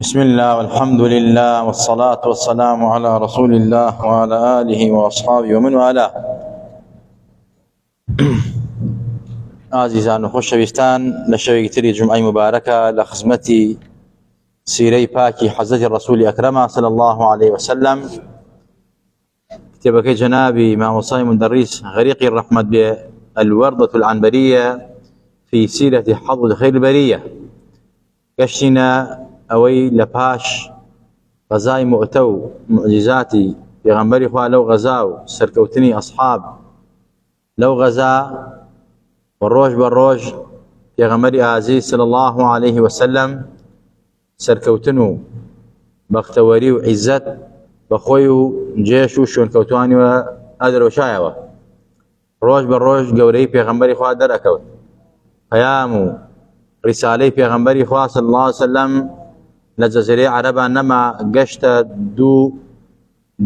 بسم الله والحمد لله والصلاة والسلام على رسول الله وعلى آله وأصحابه ومن والاه. عزیزان و خۆشەویستان، لە شەوێکی تری جمعەی مبارەکە لە خزمەتی سیرەی پاکی حەزرەتی ڕەسوولی ئەکرەما صلی الله عليه وسلم، کتێبەکەی جەنابی مامۆستای مدەڕیس غەریقی ڕەحمەت بێ، الوردة العنبرية في سيرة حظ خير البرية. گەشتینە ئەوەی لە پاش غەزای مؤتە و معجزاتی پێغەمبەری خوا لەو غەزا و سەرکەوتنی ئەسحاب لەو غەزا و ڕۆژ بە ڕۆژ پێغەمبەری ئازیز صلی الله عليه وسلم سەرکەوتن و بەختەوەری و عیزەت بەخۆی و جێش و شوێنکەوتوانیوە ئەدرەوشایەوە. ڕۆژ بە ڕۆژ گەورەی پێغەمبەری خوا دەرەکەوت، پەیام و ڕیسالەی پێغەمبەری خوا صلی الله عليه وسلم لە جەزیرەی عەرەبا نەما گەشتە دوو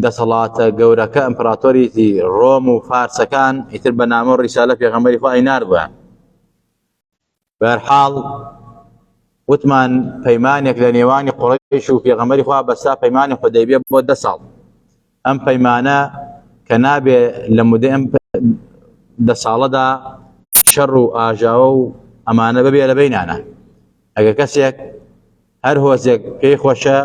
دەسەڵاتە گەورەکە ئەمپراتۆریەتی ڕۆم و فارسەکان ئیتر بە نامە و ڕیسالە پێغەمبەری خوا ئەیناردووە. بەهەرحاڵ وتمان پەیمانێک لە نێوانی قوڕەیش و پێغەمبەری خوا بەستا پەیمانی حودەیبیە بۆ 10 ساڵ. ئەم پەیمانە کە نابێ لە مودەی ئەم 10 ساڵەدا شەڕ و ئاژاوە و ئەمانە ببێ لە بەینانە. ئەگە کەسێک هەر هۆزێک پێی خۆشە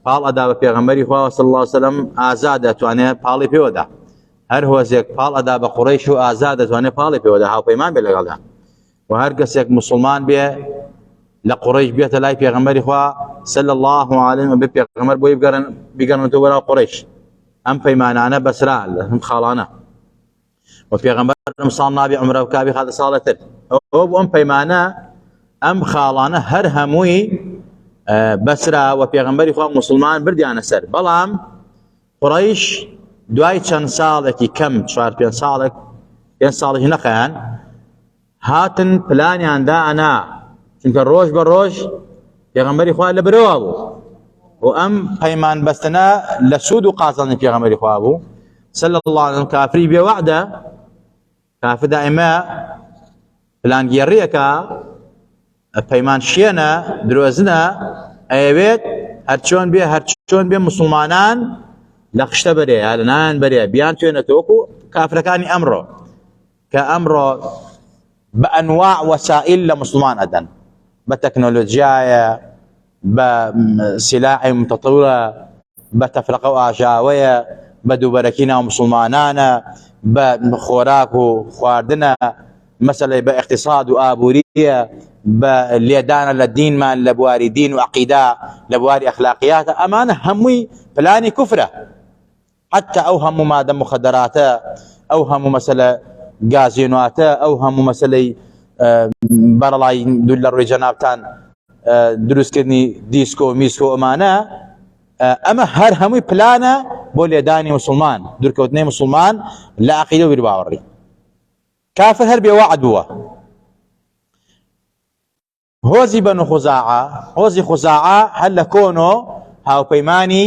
پاڵ ئەدا بە پێغەمبەری خوا صلی الله عليه وسلم ئازاد دەتوانێت پاڵی پێوەدا، هەر هۆزێک پاڵ ئەدا بە قوڕەیش و ئازاد دەتوانێت پاڵی پێوەدا، هاوپەیمان بێ لەگەڵدا. و هەر کەسێک مسلمان بێ لە قوڕەیش بێتە لای پێغەمبەری خوا صلی الله عليه وسلم بێ پێغەمبەر بۆی بیگەڕێنەوە بەراو قوڕەیش. ئەم پەیمانانە بەسرا لەم خاڵانە و پێغەمبەر ساڵ نابێ عومرە بکا خاتە ساڵێتر. ئەوە بۆ ئەم پەیمانە ئەم خاڵانە هەر هەمووی بەسرا و پێغەمبەری خوا مسلمان بردیانە سەر. بەڵام قوڕەیش دوای چەند ساڵێکی کەم 4-5 ساڵێک 5 ساڵێکی نەخەیان هاتن پلانیان دائنا، چونکە ڕۆژ بە ڕۆژ پێغەمبەری خوا لە برەوە بوو و ئەم پەیمان بەستنە لە سوود و قازانجی پێغەمبەری خوا بوو صلی الله عليه وسلم. کافری بێوەعدە، کافر دائیمە پلانگێڕیەکە، پەیمان شێنە، درۆزنە، ئەیەوێت هەرچۆن بێ مسلمانان لە خشتە بەرێ یا لە نان بەرێ بیان توێنێتەوە وەکو کافرەکانی ئەمڕۆ کە ئەمڕۆ بە ئەنواع وەسائل لە مسلمان ئەدەن، بە تەکنۆلۆجیایە، بە سلاحی متەطەورە، بە تەفرەقە و ئاژاوەیە، بە دووبەرەکی ناو مسلمانانە، بە خۆراک و خواردنە، مەسەلەی بە اقتصاد و ئابووریە، بە لێدانە لە دینمان لە بواری دین و عەقیدە، لە بواری ئەخلاقیاتە. ئەمانە هەمووی پلانی کوفرە. حتى ئەو هەموو مادە مخدراتە، ئەو هەموو مەسەلە گازێنواتە، ئەو هەموو مەسەلەی بەرەڵای دوو لە ڕووی جەنابتان دروستکردنی دیسکۆ و میسکۆ، ئەمە هەر هەمووی پلانە بۆ لێدانی مسلمان، دوورکەوتنەی مسلمان لە عەقیدە و بیرباوەڕی. کافر هەر بێوەعد بووە. هۆزی بەنو خوزاعە، هۆزی خوزاعە هەر لە کۆنۆ هاوپەیمانی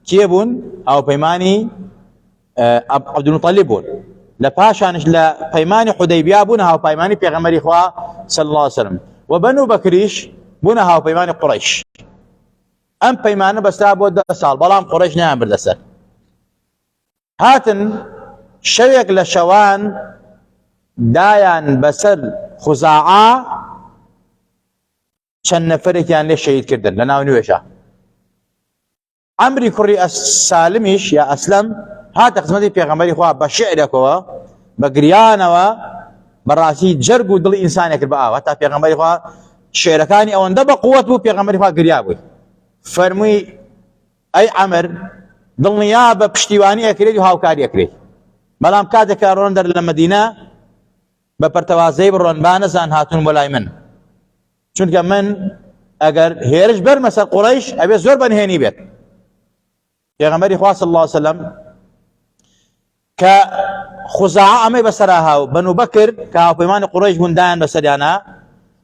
کێ بوون؟ هاوپەیمانی عەبدولموطەلیب بوون. لە پاشانش لە پەیمانی حودەیبیا بوون هاوپەیمانی پێغەمبەری خوا صلی الله عليه وسلم. و بەنو بەکریش بوون هاوپەیمانی قوڕەیش. ئەم پەیمانە بەستا بۆ 10 ساڵ، بەڵام قوڕەیش نەیان بردە سەر. هاتن شەوێک لە شەوان دایان بەسەر خوزاعە چەند نەفەرێکیان لێ شەهید کردن لە ناو نوێژە. عەمری کوڕی سالمیش یا ئەسلەم هاتە خزمەتی پێغەمبەری خوا بە شیعرێکەوە، بە گریانەوە، بەڕاستی جەرگ و دڵی ئینسانێک کرد بە ئاو. هەتا پێغەمبەری خوا شێعرەکانی ئەوەندە بە قووەت بوو پێغەمبەری خوا گریا بووی. فەرمووی ئەی عەمر، دڵنیا بە پشتیوانی ئەکرێت و هاوکاری ئەکرێت، بەڵام کاتێک ڕۆن دەر لە مەدینە بە پەرتەوازەی بڕۆن با نەزان هاتوون بۆ لای من، چونکە من ئەگەر هێرش بەرمە سەر قوڕەیش ئەبێ زۆر بەنهێنی بێت. پێغەمبەری خوا صلی الله عليه وسلم کە خوزاعە ئەمەی بەسەرا هاو، بەنو بەکر کە هاوپەیمانی قوڕەیش بووندایان بەسەریانە،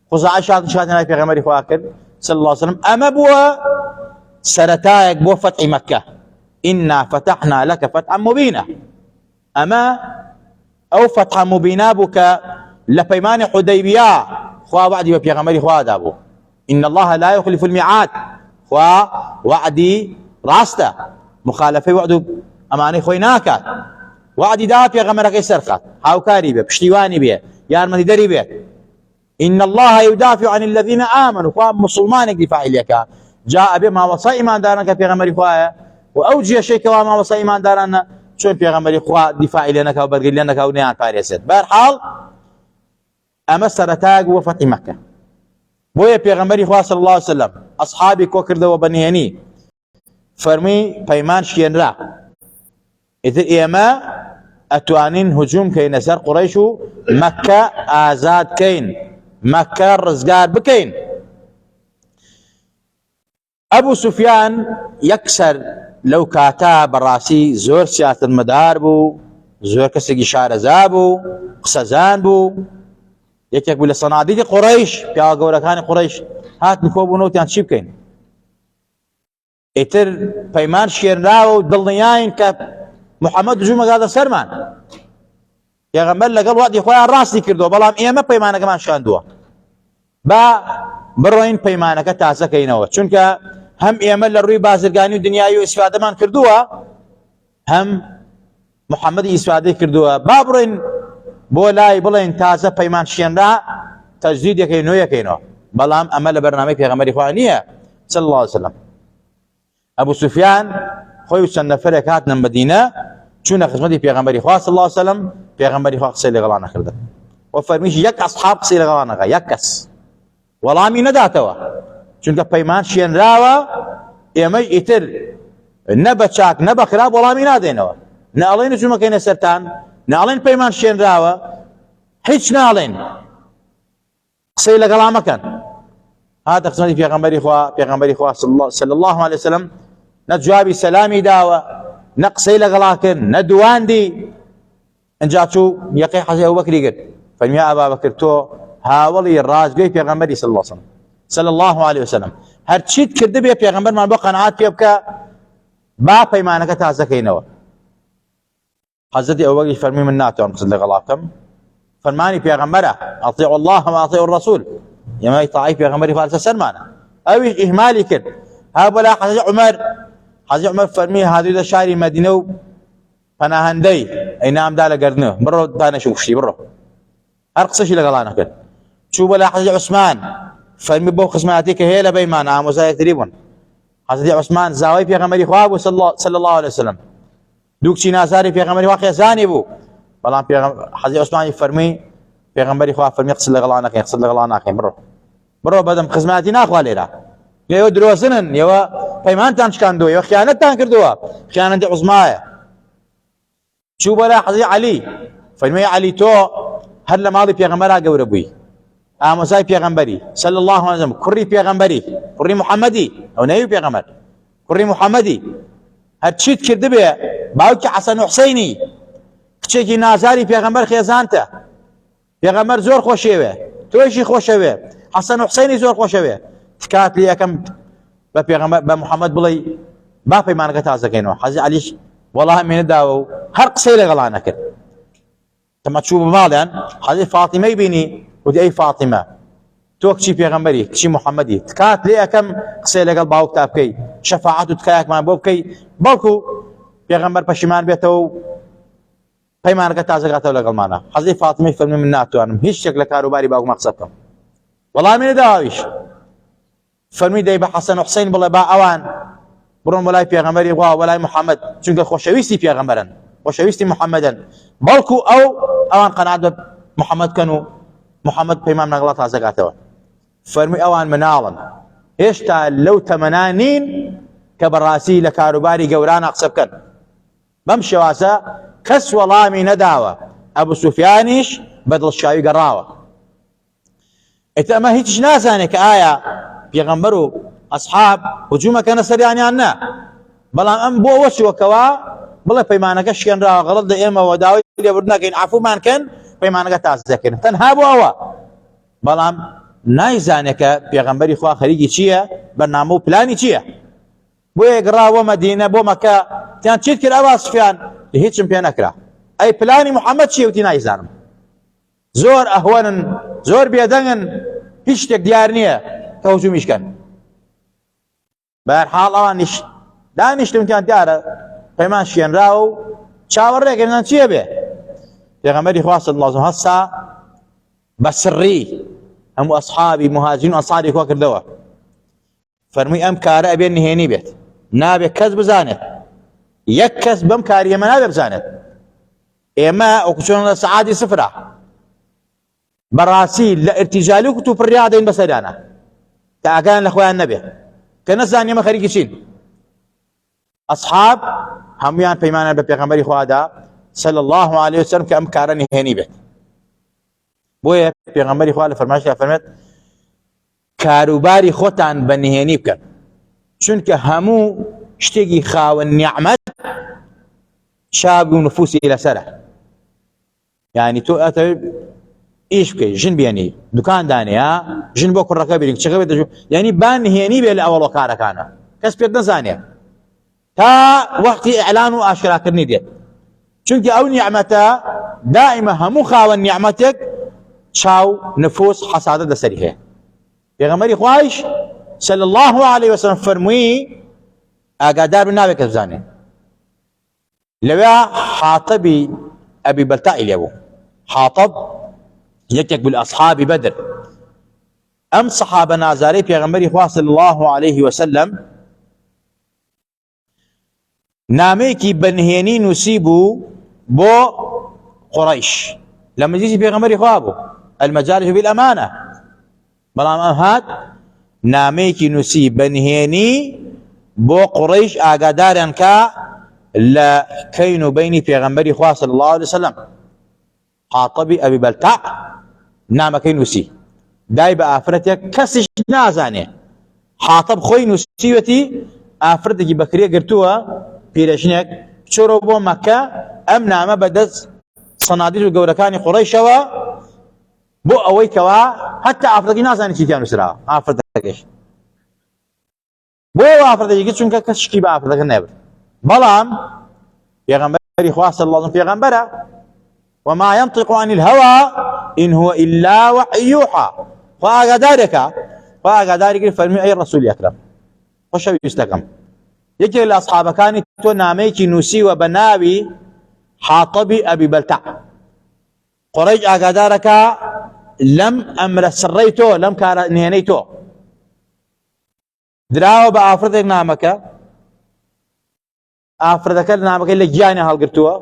خوزاعە شاتن لای پێغەمبەری خوا کرد صلی الله عليه وسلم. ئەمە بووە سەرەتایەک بۆ فەتحی مەککە. ئینا فەتەحنا لەکە فەتحا موبینە. ئەمە ئەو فەتحا موبینە بوو کە لە پەیمانی حودەیبیا خوا وعدی بە پێغەمبەری خوا دابوو. إن الله لا يخلف الميعاد، خۆ خوا وعدي راسته مخالفه وعد اماني خوي ناكات وعدي دا پیغمبرك سرقات هاوكاري به پشتیوانی به يارمدي دري به ان الله يدافع عن الذين امنوا خوا مسلمانك دفاع لك جاء بما وصى ايمان دارك پیغمبر خوا واوجي شيء كما وصى ايمان دارنا شو پیغمبر خوا دفاع لك وبرغ لك ونيان باريست بهرحال اما سرتاق وفتح مكه بويا پیغمبر خوا صلى الله عليه وسلم اصحابي كوكرد وبنياني فرمي پیمان شين را اذا ايما اتوانين هجوم كين سر قريش مكه آزاد كين مكه رزقار بكين ابو سفيان يكسر لو كاتا براسي زور سياسة المدار بو زور كسي شارزا بو قسزان بو يكيك بلا صناديق قريش بيا قولكاني قريش هات نكوبو نوتيان شي بكين اتر پیمان شير راو دلنياين ك محمد جمعه هذا سرمان يا غمر لقال وقت يخويا راسي كردو بلام ايما پیمانك كمان شاندوه با بروين پیمانك تازه كينوه چونك هم ايما لروي بازرگاني ودنيايو استفاده من كردوه هم محمد استفاده كردوه با بروين بولاي بلين تازه پیمان شين را تجديد يكينو يكينو بلام امل برنامج پیغمبر اخوانيه صلى الله عليه وسلم ابو سفيان خوي سنفرك هاتنا مدينه چون خدمتي پیغمبر خدا صلى الله عليه وسلم پیغمبر خدا سيل غلانه کرده و فرميش يك اصحاب سيل غلانه يكس ولا مي نداتوا چونك پیمان شين راوا يمي اتر نبچاك نبخراب ولا مي نادينوا نالين چون مكين سرتان نالين پیمان شين راوا هيچ نالين سيل غلانه كان هذا خدمتي پیغمبر خدا صلى الله عليه وسلم نجوابي سلامي داوة نقصي لغلاكن ندوان دي ان جاتشو يقي حزي ابو بكر قلت فنيا ابا بكر تو هاولي الراج بي پیغمبري صلى الله عليه وسلم هر چيت كرد بي پیغمبر من بو قناعات بيبكا با پیمانك تازكينوا حضرت ابو بكر فرمي من ناتو نقصد لغلاكم فرماني پیغمبره اطيعوا الله واطيعوا الرسول يما يطاعي پیغمبري فارس سلمانا او اهمالي كرد هابلا حضرت عمر فرمي هذا شاري مدينه پناهندي اي نام داله قرنه برو دانا شوفشي برو ارقصش لقلانا كده شو بلا حضرت عثمان فرمي بو خصماتك هيلا بيمان عام وزايك تريبون حضرت عثمان زاوي في غمري خواب صلى الله عليه وسلم دوك شي نازاري في غمري واقع زاني بو بلان حضرت عثمان فرمي في غمري خواب فرمي يقصد لقلانا برو بدم خصماتي ناخوا ليرا يو دروسنن يو پیمانتان شکاندو يو خیانتان کردوا خیانت عظماء شو بلا حضرت علي فرمي علي تو هر لماضي پیغمبر قوربوي امساي پیغمبري صلى الله عليه وسلم كري پیغمبري كري محمدي او نبي پیغمبر كري محمدي هر چیت کرده به باوك حسن حسيني کچکی نازاري پیغمبر خيزانته پیغمبر زور خوشوه توشي خوشوه حسن حسيني زور خوشوه تكات لي كم بپیغمبر بمحمد بلي با پیمانك تازكينو حضرت علي والله من داو هر قصيله غلانه كر تما تشوف مالان حضرت فاطمه يبيني ودي اي فاطمه توكشي پیغمبري كشي محمدي تكات لي كم قصيله قلب باو كتابكي شفاعته تكاك ما بوبكي بالكو پیغمبر پشمان بيتو پیمانك تازكاتو لغلمانا حضرت فاطمه فرمي من ناتو انم هيش شكل كاروباري باو مقصدكم والله من داويش فرمي داي بحسن حسين بالله با اوان برون ولاي پیغمبري وا ولاي محمد چونك خوشويستي پیغمبرن خوشويستي محمدن بالكو او اوان قناعت محمد كانوا محمد پیمان نغلط زكاتوا فرمي اوان منالن هشتا لو تمنانين كبراسي لكاروباري قوران اقصب كان بمشي واسا كس والله نداوه ابو سفيانيش بدل الشاي قراوه اتما هيتش ناساني كآية پیغمبرو اصحاب هجومه كان سريعني عنا بلان ام بو وشي وكوا بلا پیمانك شكن را غلط ده اما وداوي لبردنا كين عفو مان كان پیمانك تازكين تنهابو اوا بلان نايزانك پیغمبري خوا خريجي چيه برنامو بلاني چيه بو يقرا ومدينه بو مكه كان تشيت كر ابا سفيان هيك بيان اكرا اي بلاني محمد شي وتي نايزانم زور اهون زور بيدنن هيش تك ديارنيه كهجوميش كان بەهەرحاڵ ئەوانیش دانیشتونیان دیارە پەیمان شوێنراوە و چاوەڕێکێنان چییە بێ پێغەمبەری خوا صلی الله علیه و هەستا بە سڕی هەموو ئەسحابی مهاجرین و ئەنساری خوا کردەوە فەرمووی ئەم کارە ئەبێ نهێنی بێت نابێت کەس بزانێت یەک کەس بەم کاری ئێمە نابێت بزانێت ئێمە وەکو چۆن لە سەعادی سفرە بەڕاستی لە ئرتیجالی و کتوپڕیا دەین بەسەریانە کە ئاگان لە خۆیان نەبێ کە نەزانین ئێمە خەریکی چین ئەسحاب هەمویان پەیمانیان بە پێغەمبەری خوادا صلی الله عليه وسلم کە ئەم کارە نهێنی بێت بۆیە پێغەمبەری خوا لە فەرمایشی فەرمێت کاروباری خۆتان بە نهێنی بکەن چونکە هەموو شتێکی خاوەن نیعمەت چاوی و نفوسی لەسەرە یعنی تۆ ئەتەوێت ئیش بکەی ژن بێنی دوکان دانێ ژن بۆ کوڕەکە بێنی کچەکە بێت یعنی با نهێنی بێ لە ئەوەڵۆ کارەکانە کەس پێت نەزانێ تا وەختی ئیعلان و ئاشکراکردنی دێت چونکە ئەو نیعمەتە دائیمە هەموو خاوەن نیعمەتێک چاو نفوس حەسادەت لەسەری هەیە پێغەمبەری خوایش صلی الله عليه وسلم فەرمووی ئاگادار بن نابێت کەس بزانێ لەوێ حاتەبی ئەبی بەلتائی لێبوو حاتەب یەکێک بوو لە ئەصحابی بەدر ئەم سەحابە نازارەی پێغەمبەری خوا صلی الله عليه وسلم نامەیەکی بەنهێنی نووسی بوو بۆ قوڕەیش لە مەجلیسی پێغەمبەری خوا بوو المەجالس بالئەمانە بەڵام ئەم هات نامەیەکی نووسی بەنهێنی بۆ قوڕەیش ئاگاداریان کە لە کەین و بەینی پێغەمبەری خوا صلی الله عليه وسلم حاتەبی ئەبی بەلتاع نامەکەی نووسی دای بە ئافرەتێک کەسیش نازانێ حاتەب خۆی نووسیوەتی ئافرەتێکی بەکرێ گرتووە پیرەژنێک چۆرە بۆ مەکە ئەم نامە بەدەست سەنادید و گەورەکانی قوڕەیشەوە بۆ ئەوەی کەوا هەتا ئافرەتێکی نازانی چیتیان نووسراوە ئافرەتەکەش بۆ ئەوە ئافرەتێکی چونکە کەس شکی بە ئافرەتەکە نەبێت بەڵام پێغەمبەری خوا صلی الله علیه وسلم پێغەمبەرە وما ينطق عن الهوى إن هو إلا وحي يوحى خواگادارێکە فەرمی ئەی ڕەسوولی ئەکرەم خۆشەویستەکەم یەکێک لە ئەسحابەکانی تۆ نامەیەکی نووسیوە بە ناوی حاتەبی ئەبی بەلتاع قوڕەیش ئاگادارەکە لەم ئەمرە سڕەی تۆ لەم کارە نهێنەی تۆ دراوە بە ئافرەتێک نامەکە ئافرەتەکە نامەکەی لە گیانی هەڵگرتووە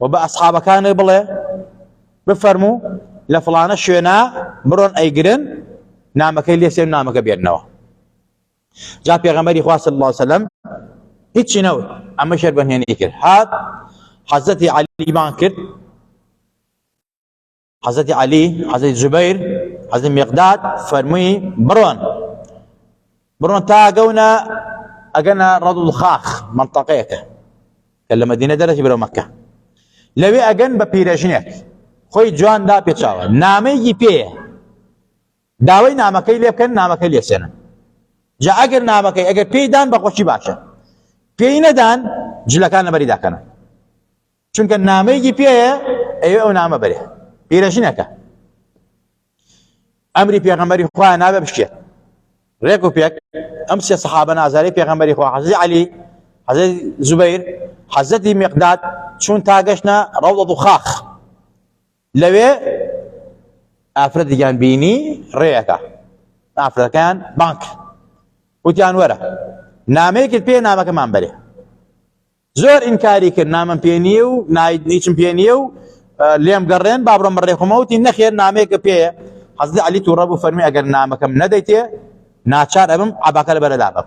و بە ئەسحابەکانی بڵێ بفەرموو لە فڵانە شوێنە بڕۆن ئەیگرن نامەکەی لێسێن نامەکە بێننەوە جا پێغەمبەری خوا صلی الله علیه وسلم هیچی نەوت ئەمە شەر بەنهێنی کرد هات حەزەتی عەلی مان کرد حەزەتی عەلی حەزەتی زوبەیر حەزەتی میقداد فەرمووی بڕۆن تا گەونە ئەگەنە ڕەد الخاخ منطقەیەکە کە لە مەدینە دەرەچی بەرەو مەککە لەوێ ئەگەن بە پیرەژنێک خۆی جواندا پێچاوە نامەیەکی پێیە داوای نامەکەی لێ بکەن نامەکەی لێسێنن جا ئەگەر نامەکەی ئەگەر پێی دان بە خۆشی باشە پێی نەدان جلەکان لەبەری داکەنن چونکە نامەیەکی پێیە ئەوێ ئەو نامە بەرێ پیرەژنەکە ئەمری پێغەمبەری خوا نابێ بشکێت ڕێک و پێک ئەم سێ سەحابە نازارەی پێغەمبەری خوا حەزەتی عەلی حەزەتی زوبەیر حەزەتی میقداد چون تا گەشتە ڕەوضەت الخاخ لەوێ ئافرەتێکیان بینی ڕێیەکە ئافرەتەکەیان بانک وتیان وەرە نامەیەکت پێ نامەکەمان بەرێ زۆر ئینکاری کرد نامەم پێ نییە و هیچم پێ نییە و لێم گەڕێن با بڕۆم بەڕێخۆمەوە وتی نەخێر نامەیەکە پێیە حەزەتی عەلی تووڕە بوو فەرمی ئەگەر نامەکەم نەدەیتێ ناچار ئەبم عەباکە لەبەرە دابم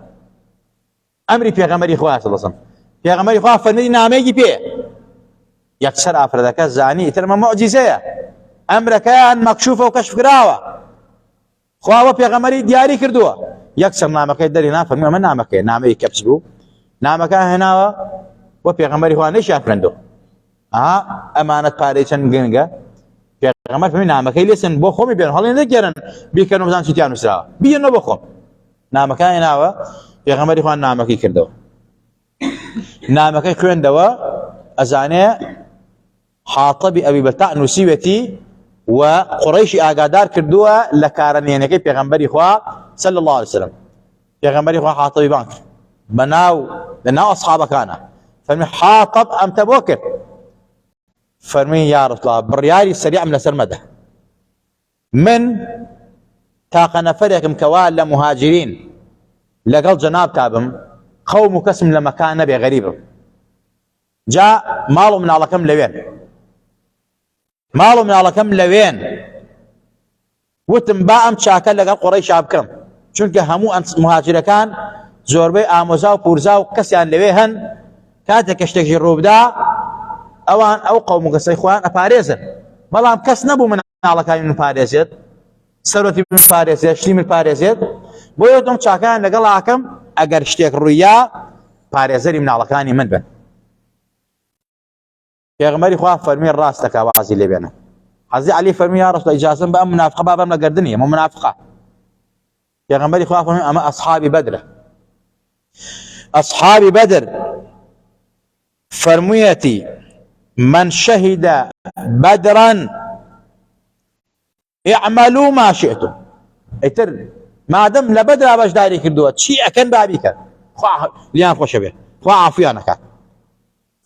ئەمری پێغەمبەری خوا صلی الله علیه وسلم پێغەمبەری خوا فەرمی نامەیەکی پێ یەکسەر ئافرەتەکە زانی ئیتر ئەمە موعجیزەیە ئەمرەکەیان مەکشوفە و کەشفکراوە خواوە پێغەمبەری دیاری کردووە یەکسەر نامەکەی دەرهێنا فەرمی ئەمە نامەکەیە نامەی کەپس بوو نامەکە هێناوە بۆ پێغەمبەری خوا نەیشیان خوێندووە ئەمانەت پارەی چەند گرنگە پێغەمبەر فەرمی نامەکەی لێسن بۆ خۆمی بێن هەڵێ نەگێرن بیکەن و بزان چیتیان نووسراوە بیەنەوە بۆ خۆم نامەکە هێناوە پێغەمبەری خوا نامەکەی کردەوە نامەکەی خوێندەوە ئەزانێ حاتەبی ئەبی بەلتاع نووسیوەتی و قوڕەیشی ئاگادار کردووە لە کارە نهێنەکەی پێغەمبەری خوا صلی الله عليه وسلم پێغەمبەری خوا حاتەبی بان کرد لەناو ئەسحابەکانە فەرمی حاتەب ئەمتە بۆ کرد فەرمی یا ڕەسوڵ بڕیاری سەریعم لەسەر مەدە من تاقە نەفەرێکم کەوا لە مهاجرین لەگەڵ جەناب تابم قەوم و کەسم لە مەکان نەبێ غەریبم جا ماڵ و مناڵەکەم لەوێن وتم با ئەم چاکە لەگەڵ قوڕەیشا بکەم چونکە هەموو مهاجرەکان زۆربەی ئامۆزا و پورزا و کەسیان لەوێ هەن کاتێک شتێکی ڕووبدا ئەوان ئەو قەوم و کەسەی خۆیان ئەپارێزن بەڵام کەس نەبوو مناڵەکانی من پارێزێت سەرۆتی من پارێزێت شتی من پارێزێت بۆیە دۆم چاکان لەگەڵ ئاکەم ئەگەر شتێک ڕوویە پارێزەری مناڵەکانی من بن پێغەمبەری خوا فەرمی ڕاستەکە وازی لێ بێنە حەزی عەلی فەرمی یا ڕەسوڵ ئیجازەم بە ئەم منافقە بابەم لە گەردنی ئەمە منافقە پێغەمبەری خوا فەرمی ئەمە ئەصحابی بەدرە ئەصحابی بەدر فەرموویەتی من شهد بدرا اعملوا ما شئتم ئیتر مادەم لە بەدرا بەشداری کردووە چی ئەکەن بابی کەن خوا لیان خۆشە بێ خوا عافیان ئەکات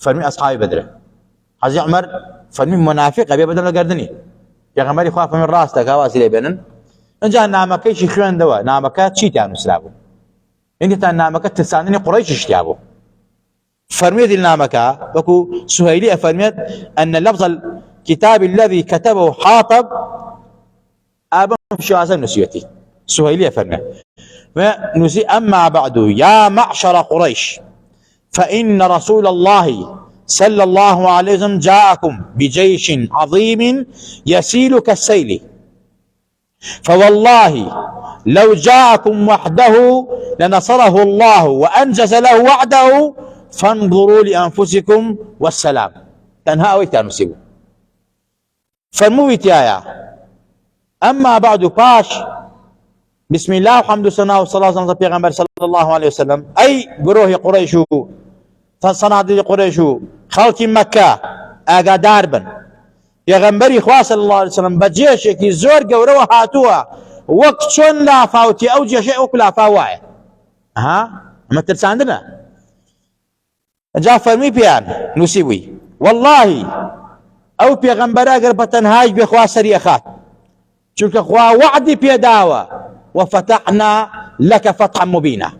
فەرمی ئەصحابی بەدرە حەزی عومەر فەرمی منافقە بێ بەدر لە گەردنی پێغەمبەری خوا فەرمی ڕاستەکە وازی لێ بێنن ئەنجا نامەکەیشی خوێندەوە نامەکە چیتیان نووسرا بوو ئینگتان نامەکە ترساندنی قوڕەیشی شتیا بوو فرميت النامكا وكو سهيلية فرميت أن لفظ الكتاب الذي كتبه حاطب أبا شوازا نسيتي سهيلية فرميت ونسي أما بعد يا معشر قريش فإن رسول الله صلى الله عليه وسلم جاءكم بجيش عظيم يسيل كالسيل فوالله لو جاءكم وحده لنصره الله وأنجز له وعده فانظروا لأنفسكم والسلام تنها ويتانو سيبو فرمويت يا أما بعد باش بسم الله والحمد لله والصلاة والسلام پیغمبر صلى الله عليه وسلم أي گروه قريش صناديق قريش خلق مكة أقدار بن پیغمبری خوا صلى الله عليه وسلم بجيشك زور گورو هاتوا وقت شون لا فاوتي أو جيش أو كلا فاواي ما ترساندنا جا فەرمی پیان نووسیبووی والله ئەو پێغەمبەرە ئەگەر بە تەنهاش بێ خوا سەری ئەخات چونکە خوا وعدی پێداوە وفتحنا لك فتحا مبينا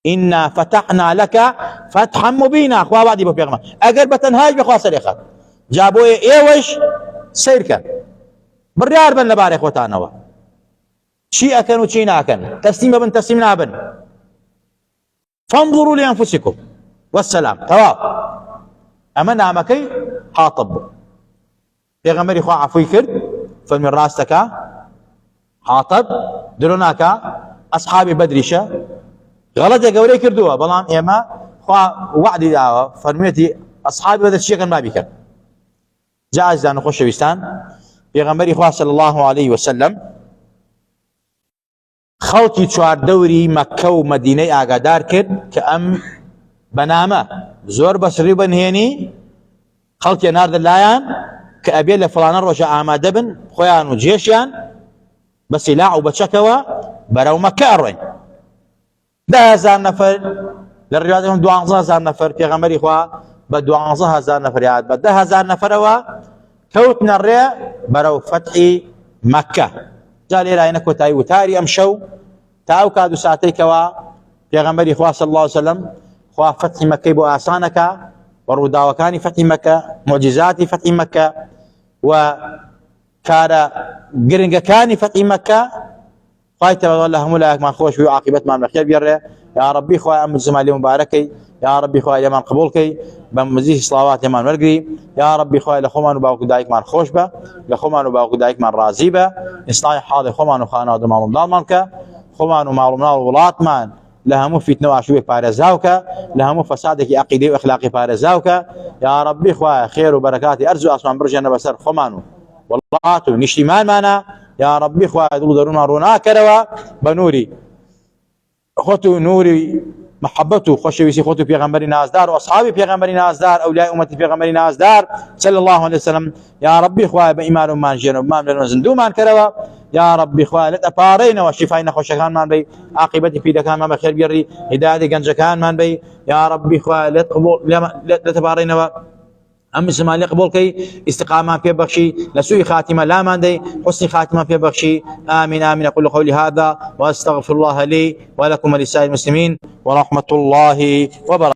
إنا فتحنا لك فتحا مبينا خوا وعدی بۆ پێغەمبەر ئەگەر بە تەنهاش بێ خوا سەری ئەخات جا بۆیە ئێوەش سیرکەن بڕیار بن لەبارەی خۆتانەوە چی ئەکەن و چی ناکەن تەسلیم ببن تەسلیم نابن فانظروا لأنفسكم والسلام تمام أما نامكي حاطب پیغمبری خوا عفوی کرد فەرمی ڕاستەکە حاطب درۆناکە ئەصحابی بەدریشە غەڵەتێک گەورەی کردووە بەڵام ئێمە خوا وعدی داوە فەرمێتی ئەصحابی بەدر چیەکەن بابی کرد جا ئازیزان و خۆشەویستان پێغەمبەری خوا صلی الله عليه وسلم خەڵکی چواردەوری مەککە و مەدینەی ئاگادار کرد کە ئەم بەنامە زۆر بەسڕی بنهێنی خەڵکی ناردە لایەن کە ئەبێ لە فڵانە ڕۆژە ئامادە بن خۆیان و جێشیان بە سیلاح و بەچەکەوە بەرەو مەککە ئەڕۆین 10,000 نەفەر لە ڕێواتێکم 12,000 نەفەر پێغەمبەری خوا بە 12,000 نەفەر یاد بە 10,000 نەفەرەوە کەوتنە ڕێ بەرەو فەتحی مەککە جا لێرایەنە کۆتایی وتاری ئەم شەو تا ئەو کات و ساتێکەوە پێغەمبەری خوا صلی الله عليه وسلم خوا فەتحی مەککەی بۆ ئاسانەکە و ڕووداوەکانی فەتحی مەککە معجزاتی فەتحی مەککە و کارە گرنگەکانی فەتحی مەککە خوای تەعالی لە هەموو لایەکمان خۆش بی و عاقبەتمان بەخێر بێڕێ یا ربی خوای ئەم جمالی مبارەکەی یا ربی خوای لێمان قبوڵ کەی بە مزیدی سڵاوات لێمان وەرگری یا ربی خوای لە خۆمان و باوکو دایکمان خۆش بە لە خۆمان و باوکو دایکمان ڕازی بە ئیسلاحی حاڵی خۆمان و خانەوادە ماڵ و منداڵمان کە خۆمان و ماڵ و مناڵ وڵاتمان لە هەموو فیتنە و ئاشوبێک پارێزاوکە لە هەموو فەسادێکی عەقیدەی و ئەخلاقی پارێزاوکە یا ربی خوای خێر و بەرەکاتی ئەرز و ئاسمان بڕژێنە بەسەر خۆمان و وڵات و نیشتیمانمانە یا ربی خوای دڵ و دەروونمان ڕووناکەرەوە بە نووری خۆت و نووری محبت و خۆشەویستی خۆت و پێغەمبەری نازدار و ئەصحابی پێغەمبەری نازدار ئەولای ئومەتی پێغەمبەری نازدار صلی الله عليه وسلم یا ربی خوای بە ئیمان و مان ژێنە و بمان لەنێ زیندوومان کەرەوە يا ربي خوا لێت ئەپارڕێنەوە شیفای نەخۆشەکانمان بی عاقبەتی پیرەکانمان بەخێر بێڕی هیدایەتی گەنجەکانمان بی يا ربي خوا لێت ئەپارڕێنەوە ام مسلمان قبول كي استقامة في بخشي لسوء خاتمة لا ماندي حسن خاتمة في بخشي آمين آمين. أقول قولي هذا وأستغفر الله لي ولكم ولسائر المسلمين ورحمة الله وبركاته.